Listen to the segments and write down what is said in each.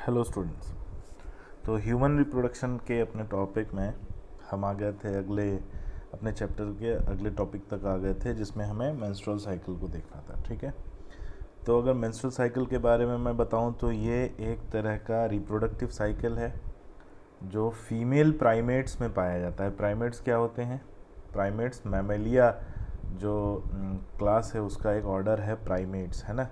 Hello students. तो human reproduction के अपने टॉपिक में हम आ गए थे, अपने चैप्टर के अगले टॉपिक तक आ गए थे जिसमें हमें मेंस्ट्रुअल साइकिल को देखना था। ठीक है, तो अगर मेंस्ट्रुअल साइकिल के बारे में मैं बताऊं तो ये एक तरह का रिप्रोडक्टिव साइकिल है जो फीमेल प्राइमेट्स में पाया जाता है। प्राइमेट्स क्या होते हैं? प्राइमेट्स मैमेलिया जो क्लास है उसका एक ऑर्डर है प्राइमेट्स, है ना।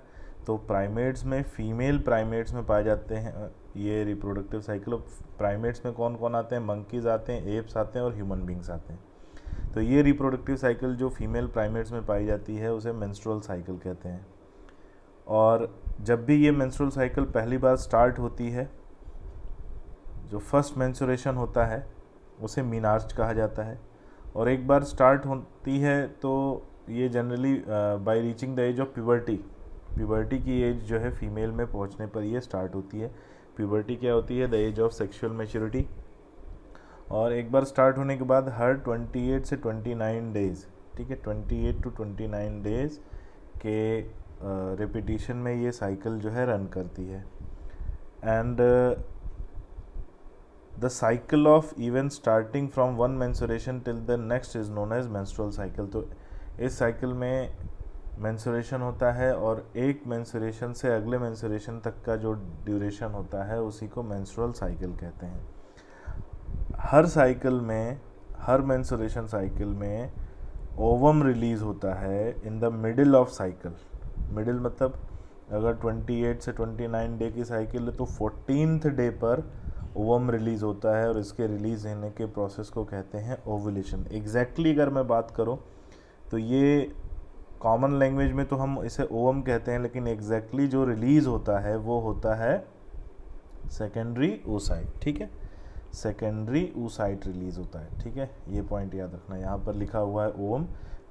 तो प्राइमेट्स में, फीमेल प्राइमेट्स में पाए जाते हैं ये रिप्रोडक्टिव साइकिल। प्राइमेट्स में कौन कौन आते हैं? मंकीज आते हैं, एप्स आते हैं और ह्यूमन बींग्स आते हैं। तो ये रिप्रोडक्टिव साइकिल जो फीमेल प्राइमेट्स में पाई जाती है उसे मेंस्ट्रुअल साइकिल कहते हैं। और जब भी ये मेंस्ट्रुअल साइकिल पहली बार स्टार्ट होती है, जो फर्स्ट मेंस्ट्रुएशन होता है उसे मीनार्च कहा जाता है। और एक बार स्टार्ट होती है तो ये generally by reaching the age of puberty की एज जो है फीमेल में पहुंचने पर ये स्टार्ट होती है। प्यूबर्टी क्या होती है? The age of sexual maturity. और एक बार स्टार्ट होने के बाद हर 28 से 29 डेज़, ठीक है, 28 to 29 डेज़ के रिपीटिशन में ये साइकिल जो है रन करती है। And the cycle of event starting from one menstruation till the next is known as menstrual cycle. तो इस साइकिल में मेंस्ट्रुएशन होता है और एक मेंस्ट्रुएशन से अगले मेंस्ट्रुएशन तक का जो ड्यूरेशन होता है उसी को मेंस्ट्रुअल साइकिल कहते हैं। हर साइकिल में, हर मेंस्ट्रुएशन साइकिल में ओवम रिलीज होता है in the middle of cycle. Middle मतलब अगर 28 से 29 डे की साइकिल है तो 14th डे पर ओवम रिलीज होता है और इसके रिलीज होने के प्रोसेस को कहते हैं ओवुलेशन। एग्जैक्टली अगर मैं बात करूं तो ये कॉमन लैंग्वेज में तो हम इसे ओवम कहते हैं, लेकिन एग्जैक्टली जो रिलीज होता है वो होता है सेकेंडरी oocyte। ठीक है, सेकेंडरी oocyte रिलीज होता है। ठीक है, ये पॉइंट याद रखना। यहाँ पर लिखा हुआ है ओवम,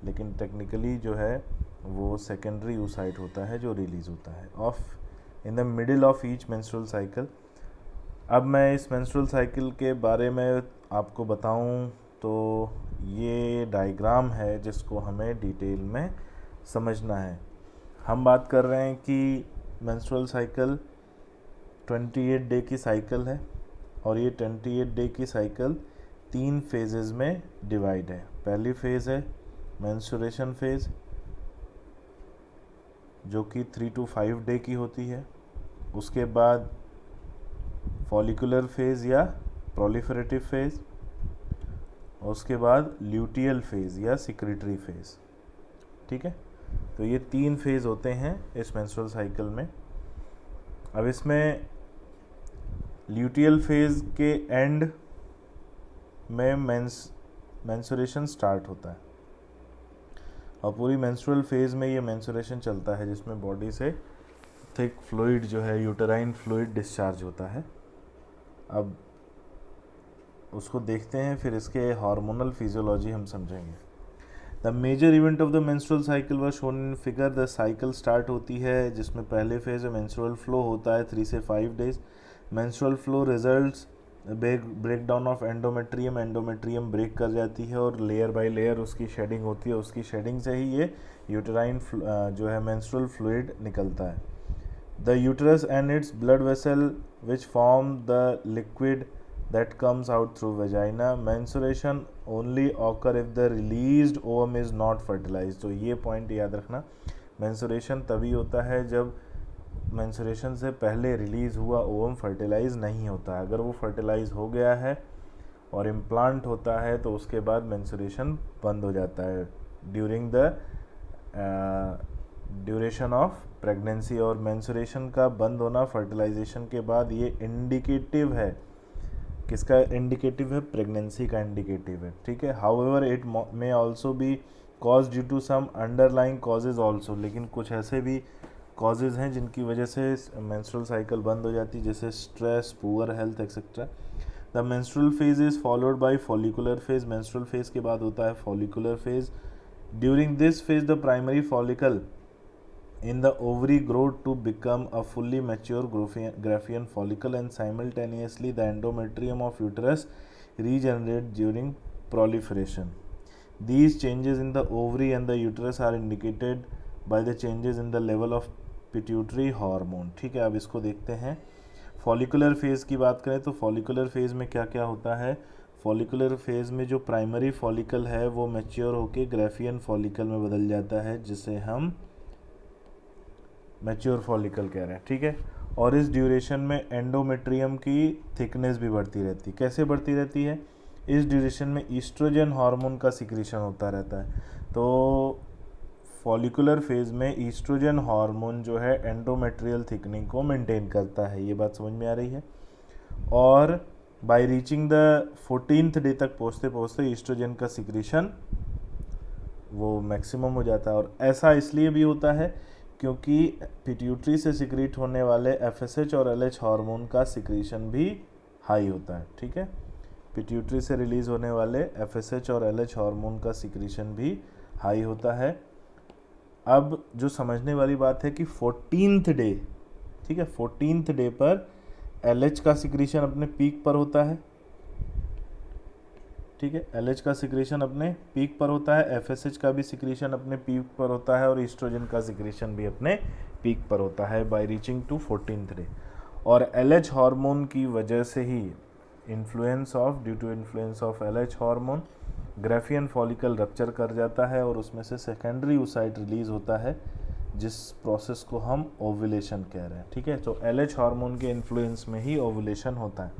लेकिन टेक्निकली जो है वो सेकेंडरी oocyte होता है जो रिलीज होता है of in the middle of each menstrual cycle. अब मैं इस मेंस्ट्रुअल साइकिल के बारे में आपको बताऊं तो ये डायग्राम है जिसको हमें डिटेल में समझना है। हम बात कर रहे हैं कि मेंस्ट्रुअल साइकिल 28 डे की साइकिल है और ये 28 डे की साइकिल 3 फेजेस में डिवाइड है। पहली फेज़ है मेंस्ट्रुएशन फेज़ जो कि 3 to 5 डे की होती है। उसके बाद फॉलिकुलर फेज़ या प्रोलिफरेटिव फेज़, और उसके बाद ल्यूटियल फेज़ या सिक्रेटरी फेज़। ठीक है, तो ये 3 फेज़ होते हैं इस मेंस्ट्रुअल साइकिल में। अब इसमें ल्यूटियल फेज़ के एंड में मेंस्ट्रुएशन स्टार्ट होता है और पूरी मेंस्ट्रुअल फेज़ में ये मेंस्ट्रुएशन चलता है जिसमें बॉडी से थिक फ्लूइड जो है, यूटेराइन फ्लूइड डिस्चार्ज होता है। अब उसको देखते हैं, फिर इसके हार्मोनल फिजियोलॉजी हम समझेंगे। The major event of the menstrual cycle were shown in figure. The cycle start होती है जिसमें पहले फेज में मेंस्ट्रुअल फ्लो होता है 3 से 5 days. Menstrual flow results break down of endometrium. Endometrium break कर जाती है और लेयर बाय लेयर उसकी शेडिंग होती है। उसकी शेडिंग से ही ये यूटेराइन जो है मेंस्ट्रुअल फ्लूइड निकलता है। The uterus and its blood vessel which form the liquid that comes out through vagina. Menstruation only occur if the released ovum is not fertilized. तो ये पॉइंट याद रखना, मेंस्ट्रुएशन तभी होता है जब मेंस्ट्रुएशन से पहले रिलीज हुआ ओवम फर्टिलाइज नहीं होता है। अगर वो फर्टिलाइज हो गया है और इम्प्लांट होता है तो उसके बाद मेंस्ट्रुएशन बंद हो जाता है during the duration of pregnancy. और मेंस्ट्रुएशन का बंद होना फर्टिलाइजेशन के बाद ये इंडिकेटिव है। किसका इंडिकेटिव है? प्रेगनेंसी का इंडिकेटिव है। ठीक है, however it may also be cause due to some underlying causes also. लेकिन कुछ ऐसे भी कॉजेज हैं जिनकी वजह से मेंस्ट्रुअल साइकिल बंद हो जाती है, जैसे stress, poor health etcetera. The menstrual phase is followed by follicular phase. Menstrual phase के बाद होता है follicular phase. During this phase the primary follicle in the ovary grow to become a fully mature Graafian follicle, and simultaneously the endometrium of uterus regenerate during proliferation. These changes in the ovary and the uterus are indicated by the changes in the level of pituitary hormone. ठीक है, अब इसको देखते हैं। Follicular phase की बात करें तो फॉलिकुलर फेज़ में क्या क्या होता है, फॉलिकुलर फेज़ में जो प्राइमरी फॉलिकल है वो मैच्योर होके ग्राफियन फॉलिकल में बदल जाता है, जिसे हम मैच्योर फॉलिकल कह रहे हैं, ठीक है। और इस ड्यूरेशन में एंडोमेट्रियम की थिकनेस भी बढ़ती रहती है। कैसे बढ़ती रहती है? इस ड्यूरेशन में ईस्ट्रोजन हार्मोन का सिक्रीशन होता रहता है। तो फॉलिकुलर फेज में ईस्ट्रोजन हार्मोन जो है एंडोमेट्रियल थिकनिंग को मेंटेन करता है। ये बात समझ में आ रही है। और bye reaching the 14th day तक पहुँचते पहुँचते ईस्ट्रोजन का सिक्रीशन वो मैक्सिमम हो जाता है। और ऐसा इसलिए भी होता है क्योंकि पिट्यूटरी से सिक्रीट होने वाले FSH और LH हार्मोन का सिक्रीशन भी हाई होता है, ठीक है। पिट्यूटरी से रिलीज होने वाले FSH और LH हार्मोन का सिक्रीशन भी हाई होता है। अब जो समझने वाली बात है कि 14th डे, ठीक है, 14th डे पर LH का सिक्रीशन अपने पीक पर होता है, ठीक है। LH का सिक्रीशन अपने पीक पर होता है, FSH का भी सिक्रीशन अपने पीक पर होता है और ईस्ट्रोजन का सिक्रीशन भी अपने पीक पर होता है by reaching to 14th day. और LH हार्मोन की वजह से ही due to influence of LH hormone Graafian follicle rupture कर जाता है और उसमें से सेकेंडरी oocyte रिलीज होता है, जिस प्रोसेस को हम ओव्यूलेशन कह रहे हैं, ठीक है। तो LH हार्मोन के इन्फ्लुएंस में ही ओव्यूलेशन होता है।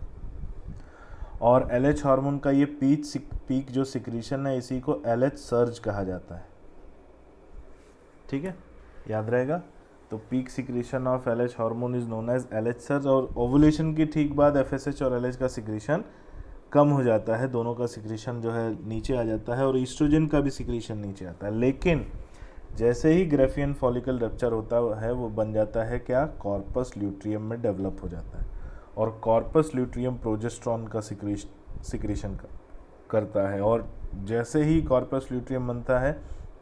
और LH हार्मोन का ये पीक जो सिक्रीशन है इसी को LH सर्ज कहा जाता है, ठीक है, याद रहेगा। तो peak secretion of LH hormone is known as LH surge. और ओवुलेशन के ठीक बाद FSH और LH का सिक्रीशन कम हो जाता है, दोनों का सिक्रीशन जो है नीचे आ जाता है और ईस्ट्रोजन का भी सिक्रीशन नीचे आता है। लेकिन जैसे ही ग्राफियन फॉलिकल रप्चर होता है वो बन जाता है क्या, कॉर्पस ल्यूटियम में डेवलप हो जाता है। और कॉर्पस ल्यूटियम प्रोजेस्ट्रॉन का सिक्रीशन करता है। और जैसे ही कॉर्पस ल्यूटियम बनता है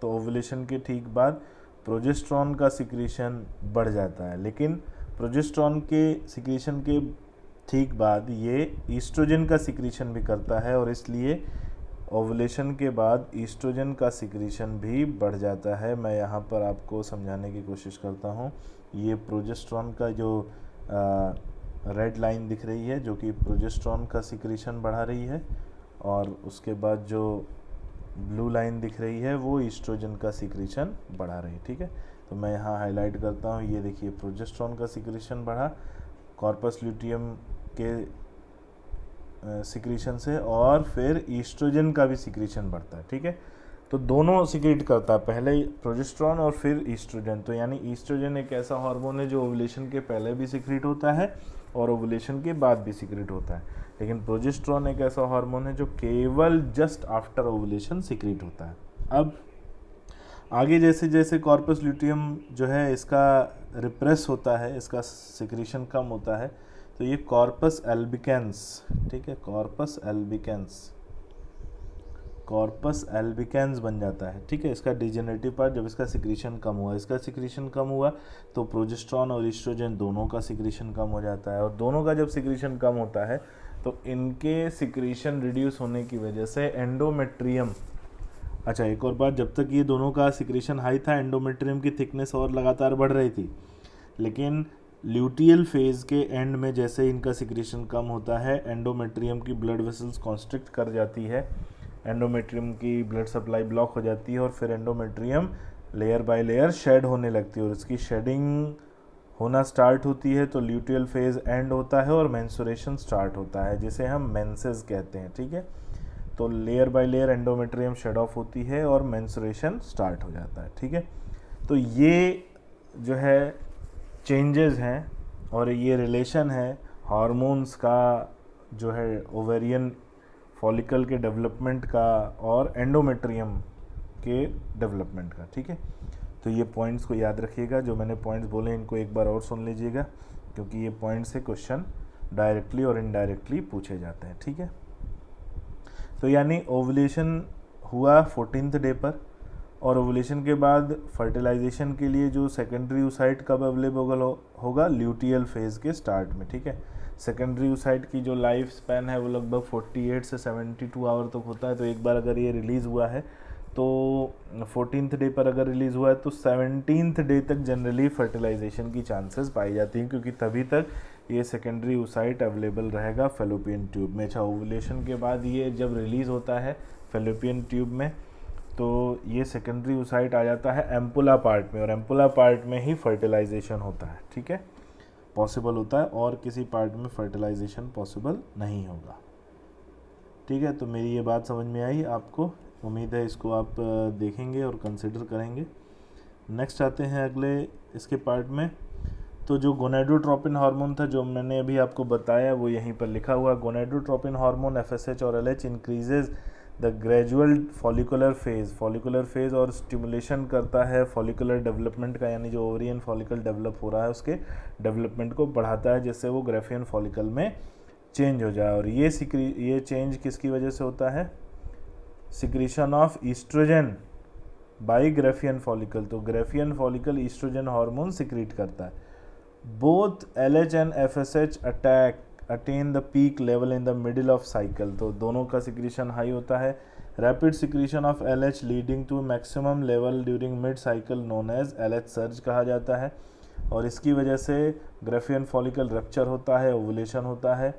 तो ओवुलेशन के ठीक बाद प्रोजेस्ट्रॉन का सिक्रीशन बढ़ जाता है। लेकिन प्रोजेस्ट्रॉन के सिक्रीशन के ठीक बाद ये ईस्ट्रोजन का सिक्रीशन भी करता है और इसलिए ओवुलेशन के बाद ईस्ट्रोजन का सिक्रीशन भी बढ़ जाता है। मैं यहाँ पर आपको समझाने की कोशिश करता हूँ। ये प्रोजेस्ट्रॉन का जो रेड लाइन दिख रही है जो कि प्रोजेस्ट्रॉन का सिक्रीशन बढ़ा रही है, और उसके बाद जो ब्लू लाइन दिख रही है वो ईस्ट्रोजन का सिक्रीशन बढ़ा रही है, ठीक है। तो मैं यहाँ हाईलाइट करता हूँ, ये देखिए प्रोजेस्ट्रॉन का सिक्रीशन बढ़ा कॉर्पस ल्यूटियम के सिक्रीशन से, और फिर ईस्ट्रोजन का भी सिक्रीशन बढ़ता है, ठीक है। तो दोनों सिक्रीट करता है, पहले प्रोजेस्ट्रॉन और फिर ईस्ट्रोजन। तो यानी ईस्ट्रोजन एक ऐसा हार्मोन है जो ओवुलेशन के पहले भी सिक्रीट होता है और ओवुलेशन के बाद भी सिक्रीट होता है। लेकिन प्रोजेस्ट्रॉन एक ऐसा हार्मोन है जो केवल जस्ट आफ्टर ओवुलेशन सिक्रीट होता है। अब आगे जैसे जैसे कॉर्पस ल्यूटियम जो है इसका रिप्रेस होता है, इसका सिक्रीशन कम होता है, तो ये कॉर्पस एल्बिकेंस, ठीक है, कॉर्पस एल्बिकेंस बन जाता है, ठीक है। इसका डिजेनरेटिव पार्ट, जब इसका सिक्रीशन कम हुआ, इसका सिक्रीशन कम हुआ तो प्रोजेस्ट्रॉन और ईस्ट्रोजन दोनों का सिक्रीशन कम हो जाता है। और दोनों का जब सिक्रीशन कम होता है तो इनके सिक्रीशन रिड्यूस होने की वजह से एंडोमेट्रियम, अच्छा एक और बात, जब तक ये दोनों का सिक्रीशन हाई था एंडोमेट्रियम की थिकनेस और लगातार बढ़ रही थी। लेकिन ल्यूटियल फेज के एंड में जैसे इनका सिक्रीशन कम होता है एंडोमेट्रियम की ब्लड वेसल्स कॉन्स्ट्रिक्ट कर जाती है, एंडोमेट्रियम की ब्लड सप्लाई ब्लॉक हो जाती है और फिर endometrium layer by layer shed होने लगती है और इसकी शेडिंग होना स्टार्ट होती है। तो ल्यूटियल फेज एंड होता है और मेंस्ट्रुएशन स्टार्ट होता है, जिसे हम मेंसेस कहते हैं, ठीक है। तो layer by layer endometrium shed off होती है और मेंस्ट्रुएशन स्टार्ट हो जाता है, ठीक है। तो ये जो है चेंजेस हैं और ये रिलेशन है हार्मोन्स का जो है ओवेरियन फॉलिकल के डेवलपमेंट का और एंडोमेट्रियम के डेवलपमेंट का, ठीक है। तो ये पॉइंट्स को याद रखिएगा, जो मैंने पॉइंट्स बोले इनको एक बार और सुन लीजिएगा, क्योंकि ये पॉइंट्स से क्वेश्चन डायरेक्टली और इनडायरेक्टली पूछे जाते हैं, ठीक है। तो यानी ओवुलेशन हुआ 14th डे पर, और ओवुलेशन के बाद फर्टिलाइजेशन के लिए जो सेकेंडरी oocyte कब अवेलेबल होगा, ल्यूटियल फेज के स्टार्ट में, ठीक है। सेकेंडरी oocyte की जो लाइफ स्पैन है वो लगभग 48 से 72 आवर तक होता है। तो एक बार अगर ये रिलीज़ हुआ है तो 14th डे पर अगर रिलीज़ हुआ है तो 17th डे तक जनरली फर्टिलाइजेशन की चांसेस पाई जाती हैं, क्योंकि तभी तक ये सेकेंडरी oocyte अवेलेबल रहेगा फैलोपियन ट्यूब में। अच्छा, ओवुलेशन के बाद ये जब रिलीज़ होता है फैलोपियन ट्यूब में तो ये सेकेंडरी oocyte आ जाता है एम्पुला पार्ट में, और एम्पुला पार्ट में ही फर्टिलाइजेशन होता है, ठीक है, पॉसिबल होता है, और किसी पार्ट में फर्टिलाइजेशन पॉसिबल नहीं होगा, ठीक है। तो मेरी ये बात समझ में आई आपको, उम्मीद है इसको आप देखेंगे और कंसिडर करेंगे। नेक्स्ट आते हैं अगले इसके पार्ट में। तो जो गोनेडोट्रोपिन हार्मोन था जो मैंने अभी आपको बताया वो यहीं पर लिखा हुआ। गोनेडोट्रोपिन हार्मोन FSH और LH increases the gradual follicular phase और स्टिमुलेशन करता है फॉलिकुलर डेवलपमेंट का, यानी जो ओवरियन फॉलिकल डेवलप हो रहा है उसके डेवलपमेंट को बढ़ाता है, जिससे वो ग्राफियन फॉलिकल में चेंज हो जाए। और ये चेंज किसकी वजह से होता है? Secretion of oestrogen by Graafian follicle. तो Graafian follicle oestrogen hormone secrete करता है। Both LH and FSH attain the peak level in the middle of cycle. तो दोनों का सिक्रीशन हाई होता है। Rapid secretion of LH leading to maximum level during mid cycle known as LH surge कहा जाता है, और इसकी वजह से ग्राफियन फॉलिकल रप्चर होता है, ओवुलेशन होता है,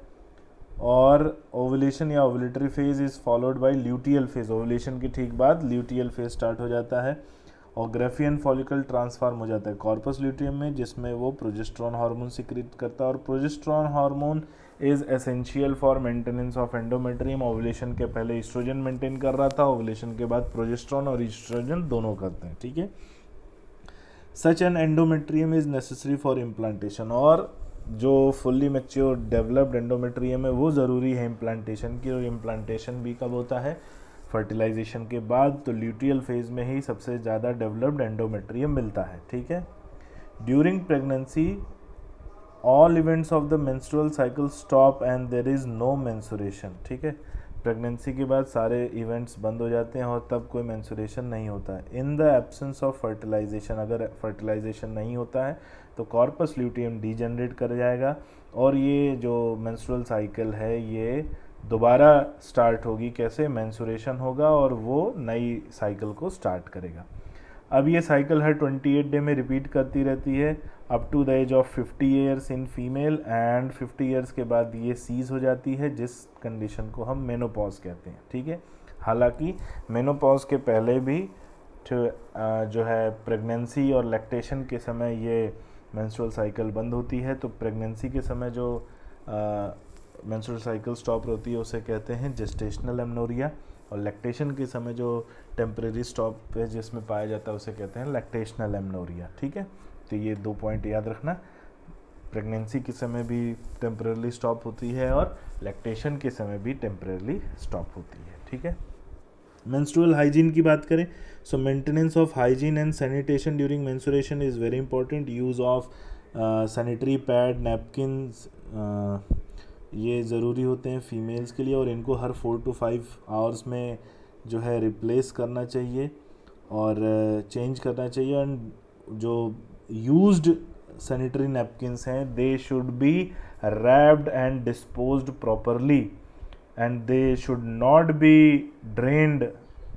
और ओवुलेशन या ovulatory phase is followed by luteal phase. Ovulation की ठीक बाद ल्यूटियल फेज स्टार्ट हो जाता है और ग्राफियन फॉलिकल ट्रांसफॉर्म हो जाता है कॉर्पस ल्यूटियम में, जिसमें वो प्रोजेस्टेरॉन हार्मोन सिक्रीट करता है। और progesterone hormone is essential for maintenance of endometrium. Ovulation के पहले ईस्ट्रोजन मेंटेन कर रहा था, ओवुलेशन के बाद प्रोजेस्टेरॉन और ईस्ट्रोजन दोनों करते हैं, ठीक है। Such an endometrium is necessary for implantation. और जो फुल्ली मैच्योर डेवलप्ड एंडोमेट्रियम है वो ज़रूरी है इम्प्लांटेशन की, और इम्प्लांटेशन भी कब होता है? फर्टिलाइजेशन के बाद। तो ल्यूटियल फेज में ही सबसे ज़्यादा डेवलप्ड एंडोमेट्रियम मिलता है, ठीक है। During pregnancy all events of the menstrual cycle stop and there is no menstruation, ठीक है। प्रेगनेंसी के बाद सारे इवेंट्स बंद हो जाते हैं और तब कोई मेंस्ट्रुएशन नहीं होता है। In the absence of fertilisation, अगर फर्टिलाइजेशन नहीं होता है तो कॉर्पस ल्यूटियम डीजनरेट कर जाएगा और ये जो मेंस्ट्रुअल साइकिल है ये दोबारा स्टार्ट होगी। कैसे? मेंस्ट्रुएशन होगा और वो नई साइकिल को स्टार्ट करेगा। अब ये साइकिल हर 28 डे में रिपीट करती रहती है up to the age of 50 years in female, and 50 years के बाद ये सीज हो जाती है, जिस कंडीशन को हम मेनोपॉज कहते हैं, ठीक है। हालांकि मेनोपॉज के पहले भी जो है प्रेगनेंसी और लैक्टेशन के समय ये मेंस्ट्रुअल साइकिल बंद होती है। तो प्रेगनेंसी के समय जो मेंस्ट्रुअल साइकिल स्टॉप होती है उसे कहते हैं जेस्टेशनल एमनोरिया, और लैक्टेशन के समय जो टेम्परेरी स्टॉप है जिसमें पाया जाता है उसे कहते हैं लैक्टेशनल एमनोरिया, ठीक है। तो ये 2 पॉइंट याद रखना, प्रेगनेंसी के समय भी टेम्परेरी स्टॉप होती है और लैक्टेशन के समय भी टेम्परेरी स्टॉप होती है, ठीक है। मेंस्ट्रुअल हाइजीन की बात करें, so maintenance of hygiene and sanitation during menstruation is very important. Use of sanitary pad, napkins ये ज़रूरी होते हैं फीमेल्स के लिए, और इनको हर 4 to 5 आवर्स में जो है रिप्लेस करना चाहिए और चेंज करना चाहिए। एंड जो यूज्ड सैनिटरी नैपकिन्स हैं they should be wrapped and disposed properly, and they should not be drained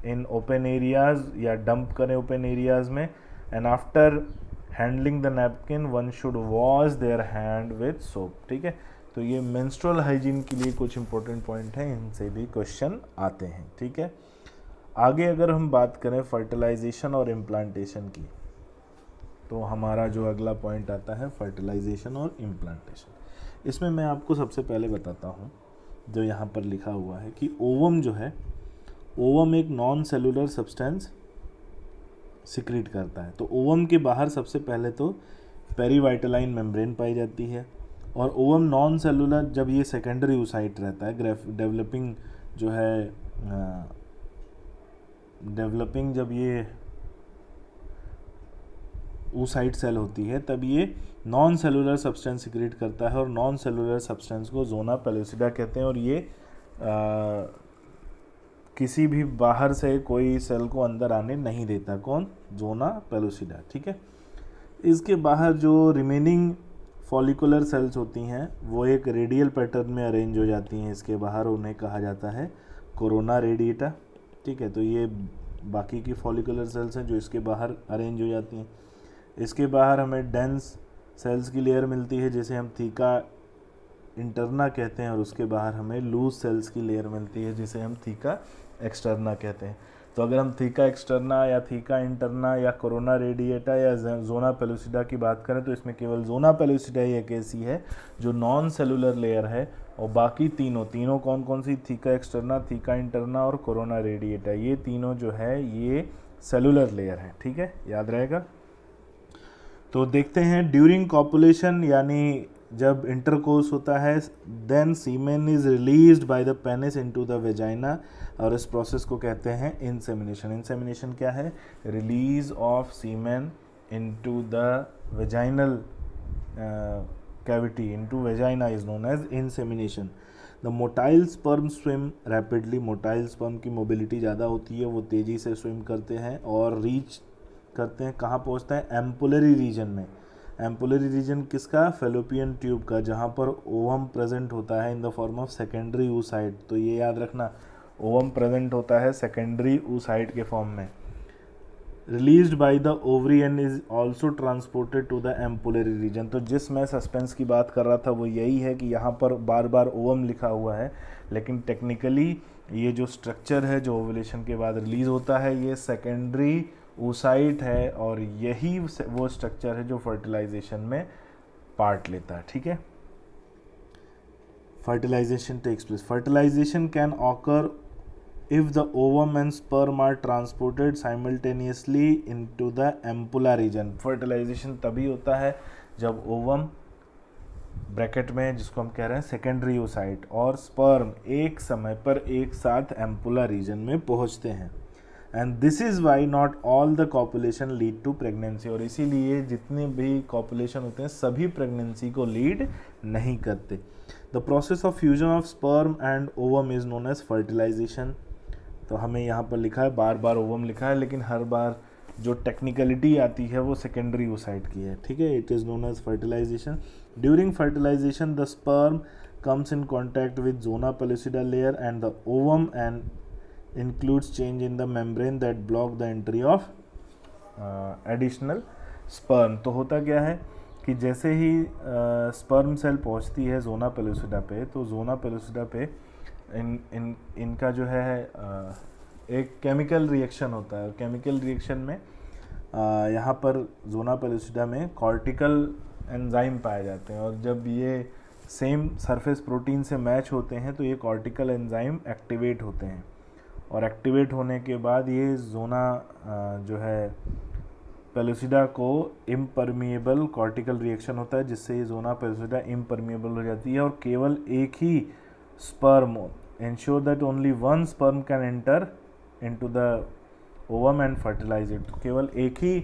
in open areas या डंप करें ओपन एरियाज में। And after handling the napkin one should wash their hand with soap, ठीक है। तो ये menstrual hygiene के लिए कुछ इंपॉर्टेंट पॉइंट हैं, इनसे भी क्वेश्चन आते हैं, ठीक है। आगे अगर हम बात करें फर्टिलाइजेशन और इम्प्लांटेशन की, तो हमारा जो अगला पॉइंट आता है फर्टिलाइजेशन और इम्प्लांटेशन। इसमें मैं आपको सबसे पहले बताता हूँ जो यहाँ पर लिखा हुआ है कि ओवम जो है, ओवम एक नॉन सेलुलर सब्सटेंस सिक्रीट करता है। तो ओवम के बाहर सबसे पहले तो पेरीवाइटलाइन मेम्ब्रेन पाई जाती है, और ओवम नॉन सेलुलर जब ये सेकेंडरी oocyte रहता है, डेवलपिंग जो है डेवलपिंग जब ये oocyte सेल होती है तब ये नॉन सेलुलर सब्सटेंस सिक्रीट करता है, और नॉन सेलुलर सब्सटेंस को जोना पेलुसिडा कहते हैं। और ये किसी भी बाहर से कोई सेल को अंदर आने नहीं देता। कौन? जोना पेलुसिडा, ठीक है। इसके बाहर जो रिमेनिंग फॉलिकुलर सेल्स होती हैं वो एक रेडियल पैटर्न में अरेंज हो जाती हैं इसके बाहर, उन्हें कहा जाता है कोरोना रेडिएटा, ठीक है। तो ये बाकी की फॉलिकुलर सेल्स हैं जो इसके बाहर अरेंज हो जाती हैं। इसके बाहर हमें डेंस सेल्स की लेयर मिलती है जिसे हम थीका इंटरना कहते हैं और उसके बाहर हमें लूज सेल्स की लेयर मिलती है जिसे हम थीका एक्सटर्ना कहते हैं। तो अगर हम थीका एक्सटर्ना या थीका इंटरना या कोरोना रेडिएटा या जोना पेलुसिडा की बात करें तो इसमें केवल जोना पेलुसिडा ही एक ऐसी है जो नॉन सेलुलर लेयर है, और बाकी तीनों कौन कौन सी, थीका एक्सटर्ना, थीका इंटरना और कोरोना रेडिएटा, ये तीनों जो है ये सेलुलर लेयर है। ठीक है, याद रहेगा। तो देखते हैं ड्यूरिंग कॉपुलेशन यानी जब इंटरकोर्स होता है, then semen is released by the penis into the vagina, और इस प्रोसेस को कहते हैं इंसेमिनेशन। इंसेमिनेशन क्या है? Release of semen into the vaginal cavity, into vagina is known as insemination. The motile sperm swim rapidly, motile sperm की mobility ज़्यादा होती है, वो तेज़ी से स्विम करते हैं और रीच करते हैं, कहाँ पहुँचते हैं? एम्पुलरी रीजन में। एम्पुलरी रीजन किसका? फेलोपियन ट्यूब का, जहाँ पर ओवम प्रेजेंट होता है in the form of secondary oocyte। तो ये याद रखना, ओवम प्रेजेंट होता है सेकेंडरी oocyte के फॉर्म में। Released by the ovary and is also transported to the ampullary region. तो जिस मैं सस्पेंस की बात कर रहा था वो यही है कि यहाँ पर बार बार ओवम लिखा हुआ है, लेकिन टेक्निकली ये जो स्ट्रक्चर है जो ओवुलेशन के बाद रिलीज होता है ये सेकेंडरी oocyte है, और यही वो स्ट्रक्चर है जो फर्टिलाइजेशन में पार्ट लेता है। ठीक है, fertilisation takes place. Fertilisation can occur if the ovum and sperm are transported simultaneously into the ampulla region। Fertilisation तभी होता है जब ओवम ब्रैकेट में, जिसको हम कह रहे हैं सेकेंडरी oocyte, और स्पर्म एक समय पर एक साथ एम्पुला रीजन में पहुंचते हैं। And this is why not all the copulation lead to pregnancy, और इसीलिए जितने भी कॉपुलेशन होते हैं सभी प्रेगनेंसी को लीड नहीं करते। The process of fusion of sperm and ovum is known as fertilisation. तो हमें यहाँ पर लिखा है, बार बार ओवम लिखा है, लेकिन हर बार जो टेक्निकलिटी आती है वो सेकेंडरी oocyte की है। ठीक है, it is known as fertilisation. During fertilisation the sperm comes in contact with zona pellucida layer and the ovum and includes change in the membrane that block the entry of additional sperm। तो होता क्या है कि जैसे ही sperm cell पहुंचती है zona pellucida पे, तो जोना पेलुसिडा पे इनका जो है एक केमिकल रिएक्शन होता है। केमिकल रिएक्शन में यहाँ पर जोना पेलुसिडा में कॉर्टिकल एंजाइम पाए जाते हैं, और जब ये सेम सरफेस प्रोटीन से मैच होते हैं तो ये कॉर्टिकल एंजाइम एक्टिवेट होते हैं, और एक्टिवेट होने के बाद ये जोना जो है पेलुसिडा को इम्परमिएबल कॉर्टिकल रिएक्शन होता है, जिससे ये जोना पेलुसिडा इम्परमिएबल हो जाती है, और केवल एक ही sperm, ensure that only one sperm can enter into the ovum and fertilize it। तो केवल एक ही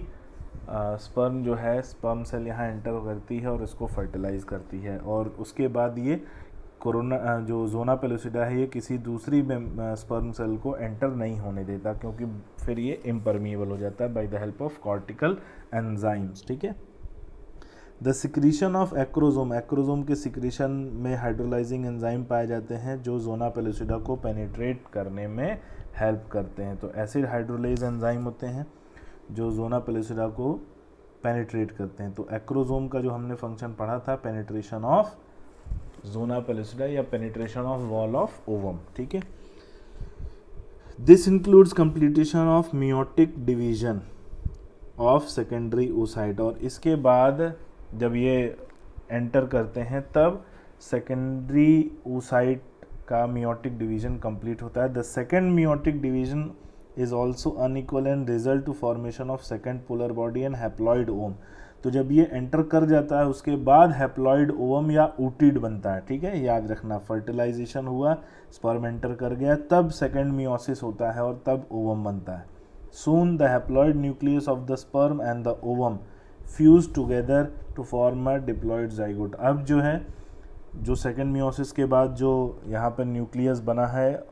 स्पर्म जो है, स्पर्म सेल यहाँ एंटर करती है और इसको फर्टिलाइज करती है, और उसके बाद ये कोरोना जो जोना पेलुसिडा है ये किसी दूसरी स्पर्म सेल को एंटर नहीं होने देता, क्योंकि फिर ये इम्परमिएबल हो जाता है by the help of cortical enzymes. ठीक है, the secretion of acrosome, acrosome के सिक्रीशन में हाइड्रोलाइजिंग एंजाइम पाए जाते हैं जो जोना पेलुसिडा को पेनिट्रेट करने में हेल्प करते हैं। तो एसिड हाइड्रोलाइज एंजाइम होते हैं जो जोना पेलुसिडा को पेनिट्रेट करते हैं। तो एक्रोजोम का जो हमने फंक्शन पढ़ा था, पेनिट्रेशन ऑफ जोना पेलुसिडा या penetration of wall of ovum. ठीक है, this includes completion of meiotic division of secondary oocyte, और इसके बाद जब ये एंटर करते हैं तब सेकेंडरी oocyte का मियोटिक डिवीजन कंप्लीट होता है। The second meiotic division is also unequal and result to formation of second polar body and haploid ovum. तो जब ये एंटर कर जाता है उसके बाद हैप्लॉइड ओवम या ऊटिड बनता है। ठीक है, याद रखना, फर्टिलाइजेशन हुआ, स्पर्म एंटर कर गया, तब सेकेंड मियोसिस होता है और तब ओवम बनता है। Soon the haploid nucleus of the sperm and the ovum fuse together to form a diploid zygote। अब जो है, जो सेकेंड मियोसिस के बाद जो यहाँ पर न्यूक्लियस बना है,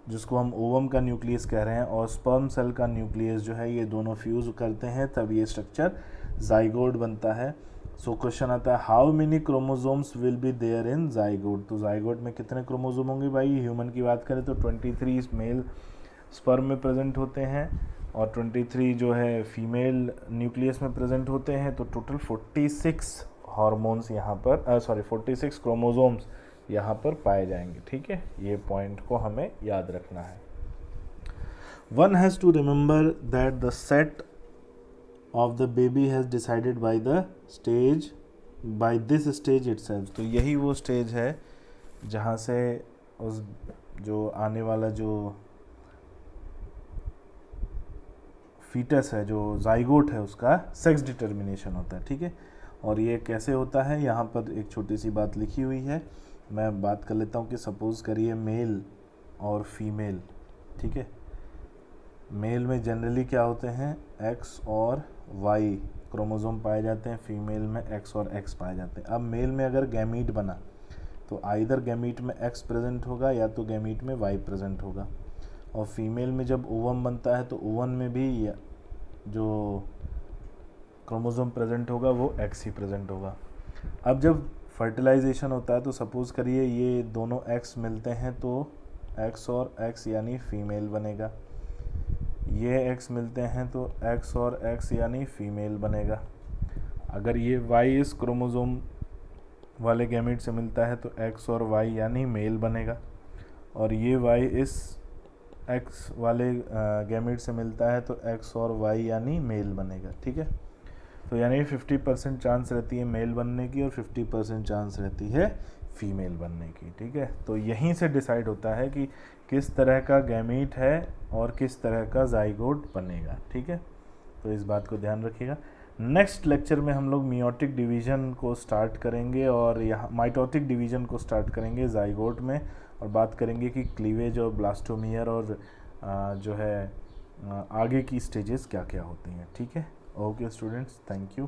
जिसको हम ओवम का न्यूक्लियस कह रहे हैं, और स्पर्म सेल का न्यूक्लियस जो है, ये दोनों फ्यूज करते हैं, तब ये स्ट्रक्चर जाइगोट बनता है। सो क्वेश्चन आता है, how many chromosomes will be there in zygote. तो जाइगोट में कितने क्रोमोजोम होंगे भाई? ह्यूमन की बात करें तो 23 मेल स्पर्म में प्रेजेंट होते हैं और 23 जो है फीमेल न्यूक्लियस में प्रेजेंट होते हैं, तो टोटल 46 हार्मोन्स यहाँ पर 46 क्रोमोसोम्स यहाँ पर पाए जाएंगे, ठीक है। ये पॉइंट को हमें याद रखना है। One has to remember that the set of the baby has decided by the stage, by this stage itself. तो यही वो स्टेज है जहाँ से उस जो आने वाला जो फीटस है, जो जाइगोट है, उसका सेक्स डिटर्मिनेशन होता है, ठीक है। और ये कैसे होता है, यहाँ पर एक छोटी सी बात लिखी हुई है, मैं बात कर लेता हूँ कि सपोज़ करिए मेल और फीमेल, ठीक है। मेल में जनरली क्या होते हैं, एक्स और वाई क्रोमोसोम पाए जाते हैं, फीमेल में एक्स और एक्स पाए जाते हैं। अब मेल में अगर गैमीट बना तो आइदर गैमीट में एक्स प्रेजेंट होगा या तो गैमीट में वाई प्रेजेंट होगा। और फीमेल में जब ओवम बनता है तो ओवन में भी जो क्रोमोसोम प्रेजेंट होगा वो एक्स ही प्रेजेंट होगा। अब जब फर्टिलाइजेशन होता है तो सपोज़ करिए ये दोनों एक्स मिलते हैं तो एक्स और एक्स यानी फीमेल बनेगा, ये एक्स मिलते हैं तो एक्स और एक्स यानी फीमेल बनेगा। अगर ये वाई इस क्रोमोसोम वाले गैमीट से मिलता है तो एक्स और वाई यानी मेल बनेगा, और ये वाई इस एक्स वाले गैमीट से मिलता है तो एक्स और वाई यानी मेल बनेगा, ठीक है। तो यानी 50% चांस रहती है मेल बनने की और 50% चांस रहती है फीमेल बनने की, ठीक है। तो यहीं से डिसाइड होता है कि किस तरह का गैमीट है और किस तरह का जाइगोट बनेगा, ठीक है। तो इस बात को ध्यान रखिएगा। नेक्स्ट लेक्चर में हम लोग मियोटिक डिवीज़न को स्टार्ट करेंगे और यहाँ माइटोटिक डिवीज़न को स्टार्ट करेंगे जाइगोट में, और बात करेंगे कि क्लीवेज और ब्लास्टोमियर और जो है आगे की स्टेजेस क्या क्या होती हैं, ठीक है। Okay students, thank you.